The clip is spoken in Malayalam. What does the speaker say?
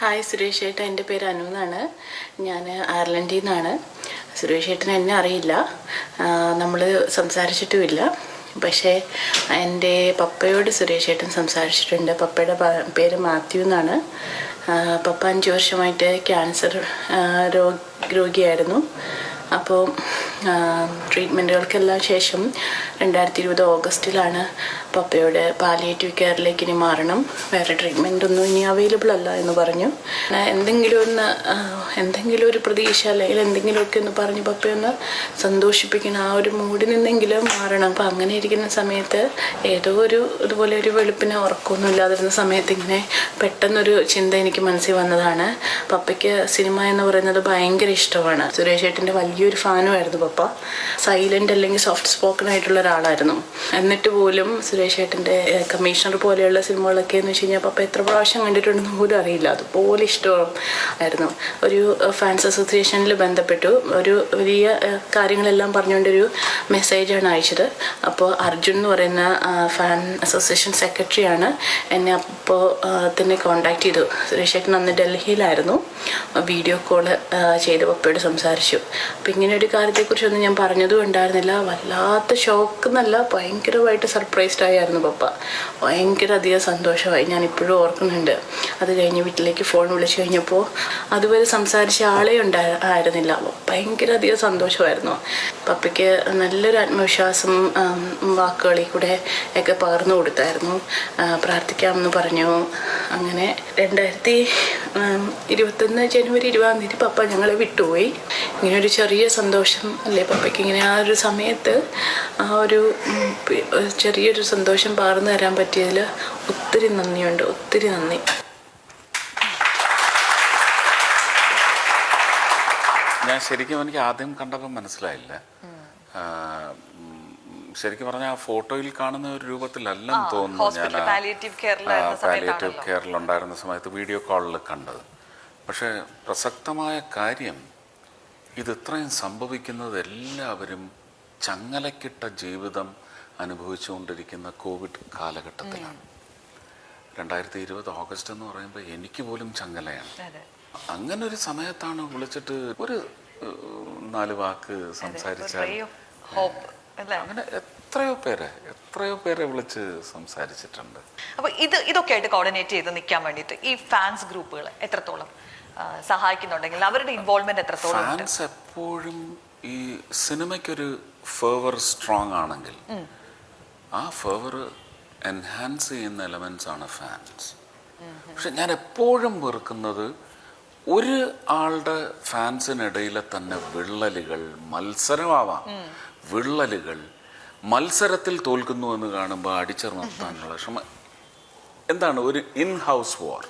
ഹായ് സുരേഷ് ഏട്ടൻ, എൻ്റെ പേര് അനു എന്നാണ്. ഞാൻ അയർലൻഡിൽ നിന്നാണ്. സുരേഷ് ഏട്ടൻ എന്നെ അറിയില്ല, നമ്മൾ സംസാരിച്ചിട്ടുമില്ല. പക്ഷേ എൻ്റെ പപ്പയോട് സുരേഷ് ഏട്ടൻ സംസാരിച്ചിട്ടുണ്ട്. പപ്പയുടെ പേര് മാത്യു എന്നാണ്. പപ്പ 5 വർഷമായിട്ട് ക്യാൻസർ രോഗിയായിരുന്നു. അപ്പോൾ ട്രീറ്റ്മെൻറ്റുകൾക്കെല്ലാം ശേഷം 2020 ഓഗസ്റ്റിലാണ് പപ്പയുടെ പാലിയേറ്റീവ് കെയറിലേക്ക് ഇനി മാറണം, വേറെ ട്രീറ്റ്മെൻ്റ് ഒന്നും ഇനി അവൈലബിൾ അല്ല എന്ന് പറഞ്ഞു. എന്തെങ്കിലും ഒരു പ്രതീക്ഷ അല്ലെങ്കിൽ എന്തെങ്കിലുമൊക്കെ ഒന്ന് പറഞ്ഞ് പപ്പയൊന്ന് സന്തോഷിപ്പിക്കണം, ആ ഒരു മൂഡിൽ നിന്നെങ്കിലും മാറണം. അപ്പം അങ്ങനെ ഇരിക്കുന്ന സമയത്ത് ഏതോ ഇതുപോലെ ഒരു വെളുപ്പിന് ഉറക്കമൊന്നും ഇല്ലാതിരുന്ന സമയത്ത് ഇങ്ങനെ പെട്ടെന്നൊരു ചിന്ത എനിക്ക് മനസ്സിൽ വന്നതാണ്. പപ്പയ്ക്ക് സിനിമ എന്ന് പറയുന്നത് ഭയങ്കര ഇഷ്ടമാണ്. സുരേഷ് ഏട്ടൻ്റെ വലിയൊരു ഫാനുമായിരുന്നു പപ്പ. സൈലൻ്റ് അല്ലെങ്കിൽ സോഫ്റ്റ് സ്പോക്കൺ ആയിട്ടുള്ള ഒരാളായിരുന്നു. എന്നിട്ട് പോലും സുരേഷ് ഏട്ടൻ്റെ കമ്മീഷണർ പോലെയുള്ള സിനിമകളൊക്കെ എന്ന് വെച്ച് കഴിഞ്ഞാൽ പപ്പ എത്ര പ്രാവശ്യം കണ്ടിട്ടുണ്ടെന്ന് പോലും അറിയില്ല, അതുപോലെ ഇഷ്ടമായിരുന്നു. ഒരു ഫാൻസ് അസോസിയേഷനിൽ ബന്ധപ്പെട്ടു, ഒരു വലിയ കാര്യങ്ങളെല്ലാം പറഞ്ഞുകൊണ്ടൊരു മെസ്സേജാണ് അയച്ചത്. അപ്പോൾ അർജുൻ എന്ന് പറയുന്ന ഫാൻ അസോസിയേഷൻ സെക്രട്ടറിയാണ് എന്നെ അപ്പോൾ തന്നെ കോണ്ടാക്ട് ചെയ്തു. സുരേഷ് ഏട്ടൻ അന്ന് ഡൽഹിയിലായിരുന്നു. വീഡിയോ കോള് ചെയ്ത് പപ്പയോട് സംസാരിച്ചു. അപ്പം ഇങ്ങനെ ഒരു കാര്യത്തെക്കുറിച്ചൊന്നും ഞാൻ പറഞ്ഞതും ഉണ്ടായിരുന്നില്ല. വല്ലാത്ത ഷോക്ക് എന്നല്ല, ഭയങ്കരമായിട്ട് സർപ്രൈസ്ഡ് ആയിരുന്നു പപ്പ. ഭയങ്കര അധികം സന്തോഷമായി, ഞാൻ ഇപ്പോഴും ഓർക്കുന്നുണ്ട്. അത് കഴിഞ്ഞ് വീട്ടിലേക്ക് ഫോൺ വിളിച്ചു കഴിഞ്ഞപ്പോൾ അതുവരെ സംസാരിച്ച ആളെ ആയിരുന്നില്ല. ഭയങ്കര അധികം സന്തോഷമായിരുന്നു. പപ്പയ്ക്ക് നല്ലൊരു ആത്മവിശ്വാസം വാക്കുകളിൽ കൂടെ ഒക്കെ പകർന്നു കൊടുത്തായിരുന്നു. പ്രാർത്ഥിക്കാമെന്ന് പറഞ്ഞു. അങ്ങനെ 2021 ജനുവരി 20 പപ്പ ഞങ്ങളെ വിട്ടുപോയി. ഇങ്ങനൊരു ചെറിയ സന്തോഷം അല്ലേ പപ്പയ്ക്ക്, ഇങ്ങനെ ആ ഒരു സമയത്ത് ആ ഒരു ചെറിയൊരു സന്തോഷം പകർന്നു തരാൻ പറ്റിയതിൽ ഒത്തിരി നന്ദിയുണ്ട്, ഒത്തിരി നന്ദി. ഞാൻ ശരിക്കും എനിക്ക് ആദ്യം കണ്ടപ്പോൾ മനസ്സിലായില്ല. ശരിക്കും പറഞ്ഞാൽ ആ ഫോട്ടോയിൽ കാണുന്ന ഒരു രൂപത്തിലല്ലെന്ന് തോന്നുന്നു. ഞാൻ പാലിയേറ്റീവ് കെയറിലുണ്ടായിരുന്ന സമയത്ത് വീഡിയോ കോളിൽ കണ്ടത്. പക്ഷേ പ്രസക്തമായ കാര്യം, ഇത് ഇത്രയും സംഭവിക്കുന്നത് എല്ലാവരും ചങ്ങലക്കിട്ട ജീവിതം അനുഭവിച്ചുകൊണ്ടിരിക്കുന്ന കോവിഡ് കാലഘട്ടത്തിലാണ്. 2020 ഓഗസ്റ്റ് എന്ന് പറയുമ്പോൾ എനിക്ക് പോലും ചങ്ങലയാണ്. അങ്ങനെ ഒരു സമയത്താണ് വിളിച്ചിട്ട് ഒരു 4 വാക്ക് സംസാരിച്ചാൽ, അങ്ങനെ എത്രയോ പേരെ വിളിച്ച് സംസാരിച്ചിട്ടുണ്ട്. അപ്പൊ ഇതൊക്കെ ആയിട്ട് കോർഡിനേറ്റ് ചെയ്ത് നിൽക്കാൻ വേണ്ടിയിട്ട് ഈ ഫാൻസ് ഗ്രൂപ്പുകൾ എത്രത്തോളം സഹായിക്കുന്നുണ്ടെങ്കിൽ അവരുടെ ഇൻവോൾവ്മെന്റ് എത്രത്തോളം? ഫാൻസ് എപ്പോഴും ഈ സിനിമയ്ക്കൊരു ഫേവർ സ്ട്രോങ് ആണെങ്കിൽ ആ ഫേവർ എൻഹാൻസ് ചെയ്യുന്ന എലമെന്റ്സ് ആണ് ഫാൻസ്. പക്ഷെ ഞാൻ എപ്പോഴും വെറുക്കുന്നത് ഒരു ആളുടെ ഫാൻസിനിടയിലെ തന്നെ വിള്ളലുകൾ, മത്സരമാവാം, വിള്ളലുകൾ, മത്സരത്തിൽ തോൽക്കുന്നു എന്ന് കാണുമ്പോൾ അടിച്ചമർത്താനുള്ള ശ്രമം. എന്താണ് ഒരു ഇൻ ഹൗസ് വാർ?